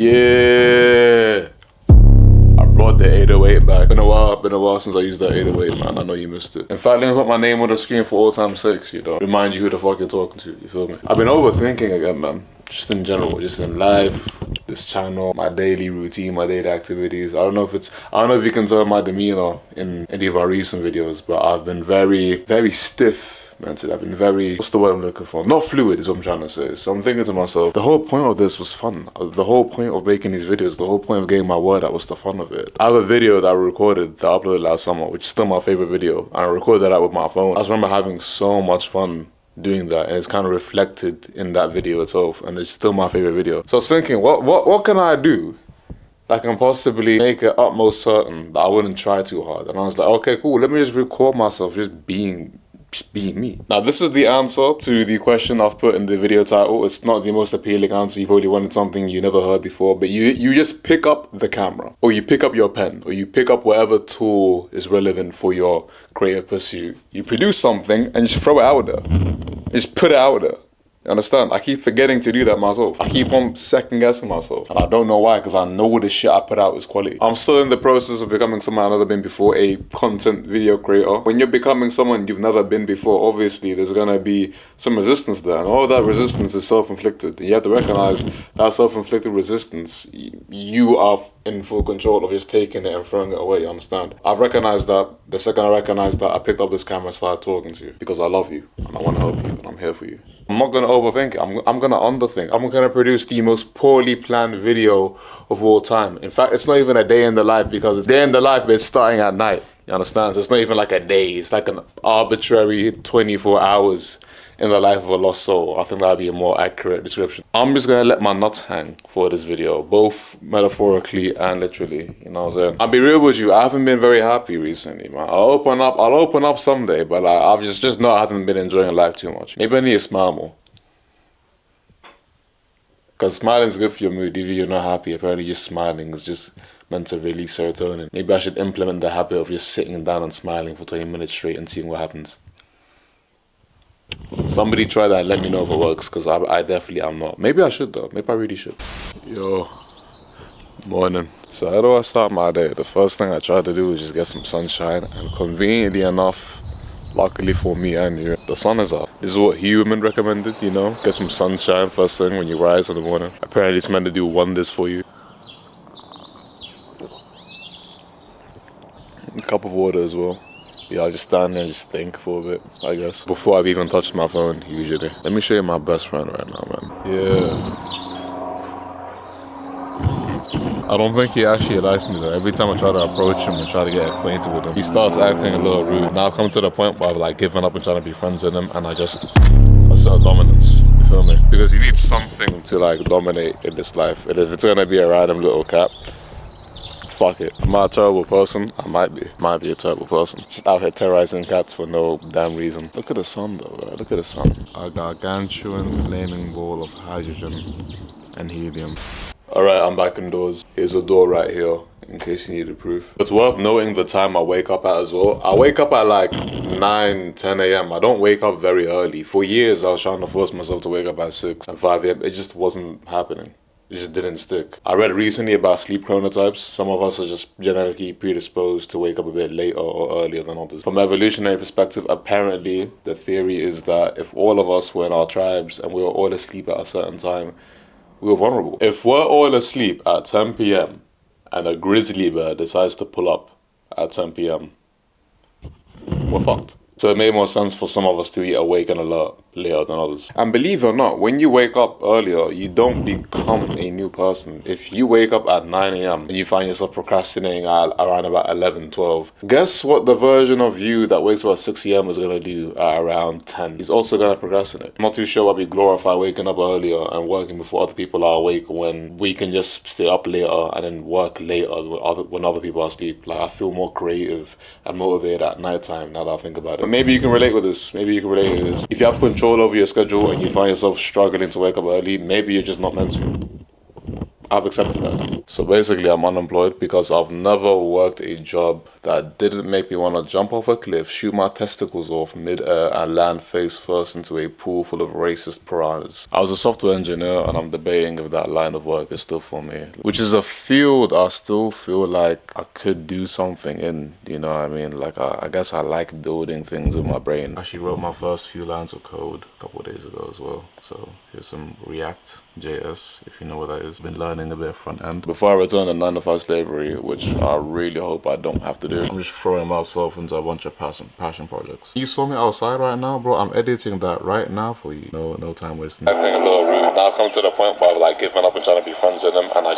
Yeah, I brought the 808 back. Been a while since I used that 808, man. I know you missed it. In fact, let me put my name on the screen for all time's sakes, you know. Remind you who the fuck you're talking to, you feel me? I've been overthinking again, man. Just in general, just in life, this channel, my daily routine, my daily activities. I don't know if you can tell my demeanor in any of our recent videos, but I've been very stiff mentally. I've been what's the word I'm looking for? Not fluid is what I'm trying to say. So I'm thinking to myself, the whole point of this was fun. The whole point of making these videos, the whole point of getting my word out was the fun of it. I have a video that I recorded, that I uploaded last summer, which is still my favorite video. And I recorded that out with my phone. I just remember having so much fun doing that, and it's kind of reflected in that video itself, and it's still my favorite video. So I was thinking, what can I do that can possibly make it utmost certain that I wouldn't try too hard? And I was like, okay, cool, let me just record myself just being me. Now, this is the answer to the question I've put in the video title. It's not the most appealing answer. You probably wanted something you never heard before, but you just pick up the camera, or you pick up your pen, or you pick up whatever tool is relevant for your creative pursuit. You produce something and just throw it out there. Just put it out there. You understand? I keep forgetting to do that myself. I keep on second guessing myself. And I don't know why, because I know the shit I put out is quality. I'm still in the process of becoming someone I've never been before, a content video creator. When you're becoming someone you've never been before, obviously there's gonna be some resistance there. And all that resistance is self-inflicted. You have to recognize that self-inflicted resistance, you are in full control of just taking it and throwing it away, you understand? I've recognized that. The second I recognized that, I picked up this camera and started talking to you. Because I love you, and I want to help you, and I'm here for you. I'm not going to overthink it. I'm going to underthink. I'm going to produce the most poorly planned video of all time. In fact, it's not even a day in the life, because it's day in the life, but it's starting at night. You understand? So it's not even like a day. It's like an arbitrary 24 hours in the life of a lost soul. I think that'd be a more accurate description. I'm just going to let my nuts hang for this video, both metaphorically and literally. You know what I'm saying? I'll be real with you. I haven't been very happy recently, man. I'll open up someday, but I've just not haven't been enjoying life too much. Maybe I need to smile more. Because smiling is good for your mood. Even if you're not happy, apparently just smiling is just meant to release serotonin. Maybe I should implement the habit of just sitting down and smiling for 20 minutes straight and seeing what happens. Somebody try that and let me know if it works, because I definitely am not. Maybe I should though. Maybe I really should. Yo, morning. So how do I start my day? The first thing I tried to do was just get some sunshine, and conveniently enough, luckily for me and you, the sun is out. This is what human recommended, you know? Get some sunshine first thing when you rise in the morning. Apparently it's meant to do wonders for you. A cup of water as well. Yeah, I just stand there and just think for a bit, I guess. Before I've even touched my phone, usually. Let me show you my best friend right now, man. Yeah. I don't think he actually likes me though. Every time I try to approach him and try to get acquainted with him, he starts acting a little rude. Now I've come to the point where I've like given up and trying to be friends with him, and I just assert dominance. You feel me? Because you need something to like dominate in this life. And if it's gonna be a random little cat, fuck it. Am I a terrible person? I might be a terrible person. Just out here terrorizing cats for no damn reason. Look at the sun though, bro. Look at the sun. A gargantuan flaming ball of hydrogen and helium. Alright, I'm back indoors. Here's a door right here, in case you needed proof. It's worth noting the time I wake up at as well. I wake up at like 9, 10 a.m. I don't wake up very early. For years, I was trying to force myself to wake up at 6 and 5 a.m. It just wasn't happening. It just didn't stick. I read recently about sleep chronotypes. Some of us are just genetically predisposed to wake up a bit later or earlier than others. From an evolutionary perspective, apparently, the theory is that if all of us were in our tribes and we were all asleep at a certain time, we were vulnerable. If we're all asleep at 10 p.m. and a grizzly bear decides to pull up at 10 p.m., we're fucked. So it made more sense for some of us to be awake and alert later than others. And believe it or not, when you wake up earlier, you don't become a new person. If you wake up at 9 a.m. and you find yourself procrastinating at around about 11, 12, guess what the version of you that wakes up at 6 a.m. is going to do at around 10? He's also going to procrastinate. I'm not too sure why we glorify waking up earlier and working before other people are awake when we can just stay up later and then work later when other people are asleep. Like, I feel more creative and motivated at nighttime now that I think about it. But maybe you can relate with this. If you have control over your schedule and you find yourself struggling to wake up early, maybe you're just not meant to. I've accepted that now. So basically I'm unemployed because I've never worked a job that didn't make me want to jump off a cliff, shoot my testicles off mid-air and land face first into a pool full of racist piranhas. I was a software engineer and I'm debating if that line of work is still for me. Which is a field I still feel like I could do something in, you know what I mean? Like I guess I like building things with my brain. I actually wrote my first few lines of code a couple of days ago as well. So here's some React JS, if you know what that is. Been learning a bit of front end. Before I return to 9-to-5 slavery, which I really hope I don't have to do, I'm just throwing myself into a bunch of passion projects. You saw me outside right now, bro. I'm editing that right now for you. No time wasting. I think a little rude. Now I've come to the point where I've like given up and trying to be friends with them, and I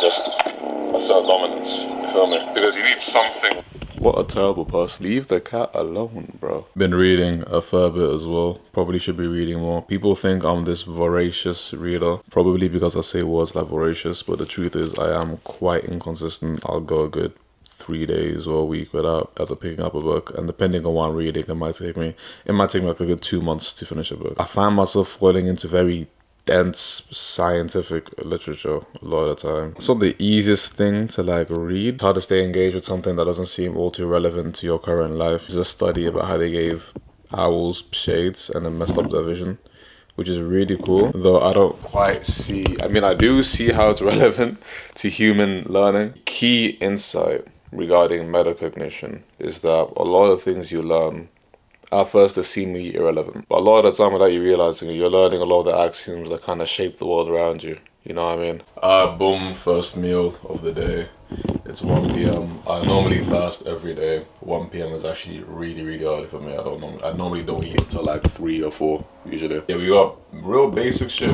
assert dominance. You feel me? Because you need something. What a terrible person. Leave the cat alone, bro. Been reading a fair bit as well. Probably should be reading more. People think I'm this voracious reader. Probably because I say words like voracious, but the truth is I am quite inconsistent. I'll go a good 3 days or a week without ever picking up a book, and depending on what I'm reading, it might take me like a good 2 months to finish a book. I find myself falling into very dense scientific literature a lot of the time. It's not the easiest thing to like read. It's hard to stay engaged with something that doesn't seem all too relevant to your current life. There's a study about how they gave owls shades and then messed up their vision, which is really cool, though I don't quite see, I mean I do see how it's relevant to human learning. Key insight regarding metacognition is that a lot of things you learn at first they seem irrelevant, but a lot of the time without you realizing it, you're learning a lot of the axioms that kind of shape the world around you. You know what I mean? Boom, first meal of the day. It's 1 p.m. I normally fast every day. 1 p.m. is actually really early for me. I normally don't eat until like 3 or 4 usually. Yeah, we got real basic shit.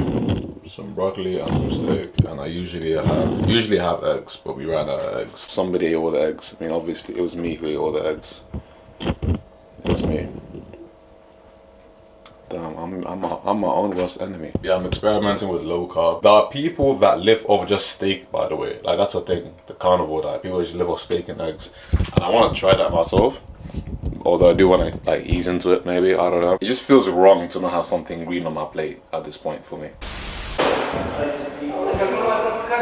Some broccoli and some steak, and I usually have eggs, but we ran out of eggs. Somebody ate all the eggs. I mean, obviously it was me who ate all the eggs. It's me. Damn, I'm my own worst enemy. Yeah, I'm experimenting with low carb. There are people that live off just steak, by the way. Like that's a thing, the carnivore diet. People just live off steak and eggs, and I want to try that myself. Although I do want to like ease into it, maybe, I don't know. It just feels wrong to not have something green on my plate at this point for me.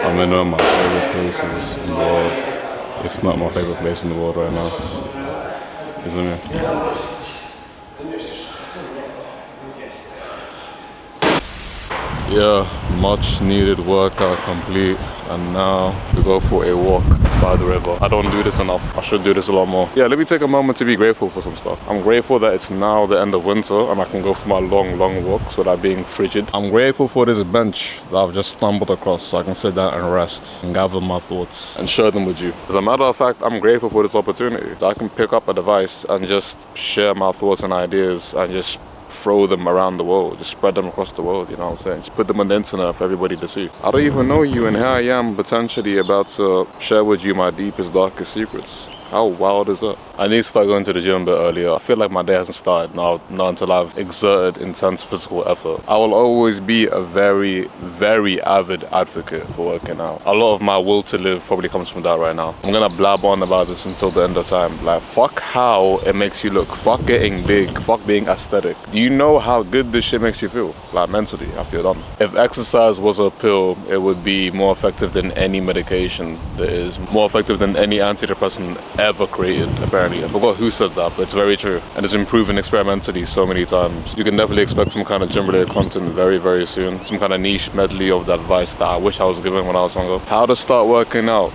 I'm in one of my favorite places in the world, if not my favorite place in the world right now. Isn't it? Yeah, much needed workout complete, and now we go for a walk by the river. I don't do this enough. I should do this a lot more. Yeah, let me take a moment to be grateful for some stuff. I'm grateful that it's now the end of winter and I can go for my long walks without being frigid. I'm grateful for this bench that I've just stumbled across so I can sit down and rest and gather my thoughts and share them with you. As a matter of fact, I'm grateful for this opportunity that I can pick up a device and just share my thoughts and ideas and just throw them around the world, just spread them across the world, you know what I'm saying? Just put them on the internet for everybody to see. I don't even know you, and here I am potentially about to share with you my deepest, darkest secrets. How wild is that? I need to start going to the gym a bit earlier. I feel like my day hasn't started now, not until I've exerted intense physical effort. I will always be a very avid advocate for working out. A lot of my will to live probably comes from that right now. I'm gonna blab on about this until the end of time. Like, fuck how it makes you look. Fuck getting big. Fuck being aesthetic. Do you know how good this shit makes you feel? Like, mentally, after you're done. If exercise was a pill, it would be more effective than any medication there is. More effective than any antidepressant ever created, apparently. I forgot who said that, but it's very true. And it's been proven experimentally so many times. You can definitely expect some kind of gym-related content very soon. Some kind of niche medley of the advice that I wish I was given when I was younger. How to start working out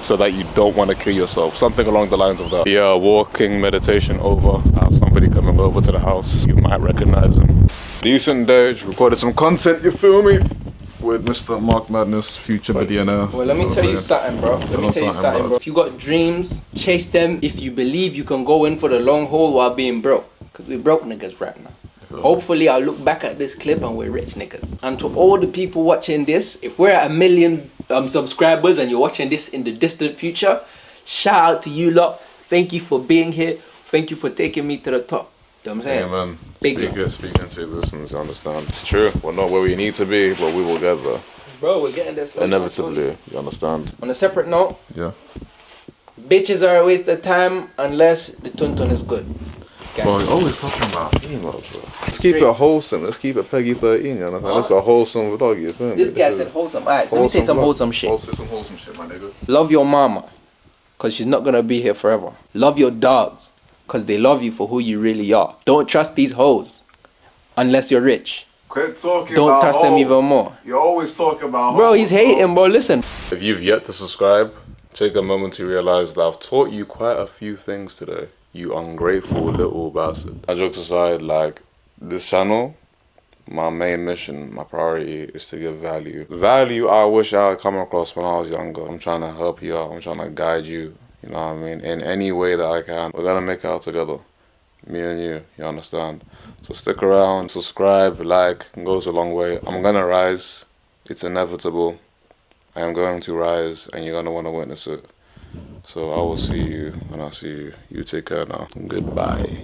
so that you don't want to kill yourself. Something along the lines of that. Yeah, walking meditation over. I have somebody coming over to the house. You might recognize him. Decent day, just recorded some content, you feel me? With Mr. Mark Madness, future billionaire. Well, let me tell you something, bro. Bro. If you got dreams, chase them. If you believe you can go in for the long haul while being broke. Because we broke niggas right now. Hopefully, I'll look back at this clip and we're rich niggas. And to all the people watching this, if we're at 1 million subscribers and you're watching this in the distant future, shout out to you lot. Thank you for being here. Thank you for taking me to the top. You know what I'm saying? Yeah, man. Speak into existence, you understand? It's true. We're not where we need to be, but we will get there. Bro, we're getting there. Inevitably, you understand? On a separate note, yeah. Bitches are a waste of time unless the tuntun is good. Bro, you're always talking about females, bro. Let's keep it wholesome. Let's keep it Peggy 13, you know what I'm saying? That's a wholesome vlog, you feel me? This guy said wholesome. Alright, so let me say some wholesome shit. I'll say some wholesome shit, my nigga. Love your mama, because she's not going to be here forever. Love your dogs, because they love you for who you really are. Don't trust these hoes, unless you're rich. Quit talking Don't about trust them hoes. even more. You always talk about hoes. Bro, he's hating, bro. Listen. If you've yet to subscribe, take a moment to realize that I've taught you quite a few things today. You ungrateful little bastard. Jokes aside, like, this channel, my main mission, my priority is to give value. Value I wish I had come across when I was younger. I'm trying to help you out. I'm trying to guide you, you know what I mean, in any way that I can. We're gonna make it out together. Me and you understand? So stick around, subscribe, like, it goes a long way. I'm gonna rise. It's inevitable. I am going to rise, and you're gonna want to witness it. So I will see you when I see you. You take care now. Goodbye.